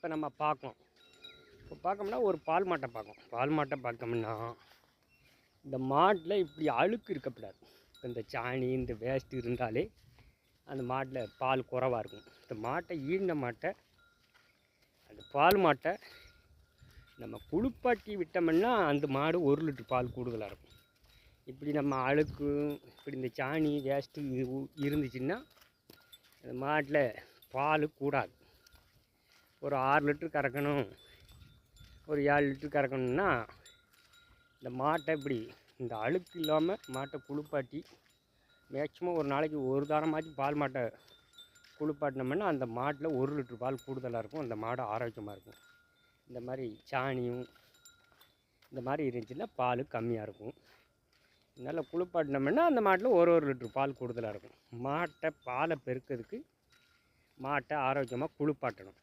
இப்போ நம்ம பார்க்கோம். இப்போ பார்க்கோம்னா ஒரு பால் மாட்டை பார்க்கோம். பால் மாட்டை பார்த்தோம்னா இந்த மாட்டில் இப்படி அழுக்கு இருக்கக்கூடாது. இப்போ இந்த சாணி இந்த வேஸ்ட்டு இருந்தாலே அந்த மாட்டில் பால் குறைவாக இருக்கும். இந்த மாட்டை ஈன மாட்டை அந்த பால் மாட்டை நம்ம குளிப்பாட்டி விட்டோம்னா அந்த மாடு 1 லிட்டர் பால் கூடுதலாக இருக்கும். இப்படி நம்ம அழுக்கு இப்படி இந்த சாணி வேஸ்ட்டு இருந்துச்சுன்னா அந்த மாட்டில் பால் கூடாது. ஒரு 6 லிட்டர் கறக்கணும், ஒரு 7 லிட்டர் கறக்கணும்னா இந்த மாட்டை இப்படி இந்த அழுக்கு இல்லாமல் மாட்டை குளிப்பாட்டி மேக்ஸிமம் ஒரு நாளைக்கு ஒரு தாரமாச்சும் பால் மாட்டை குளிப்பாட்டினோம்னா அந்த மாட்டில் 1 லிட்டர் பால் கூடுதலாக இருக்கும். அந்த மாடு ஆரோக்கியமாக இருக்கும். இந்த மாதிரி சாணியும் இந்த மாதிரி இருந்துச்சுன்னா பால் கம்மியாக இருக்கும். அதனால் குளிப்பாட்டினோம்னா அந்த மாட்டில் ஒரு லிட்டர் பால் கூடுதலாக இருக்கும். மாட்டை பாலை பெருக்கிறதுக்கு மாட்டை ஆரோக்கியமாக குளிப்பாட்டணும்.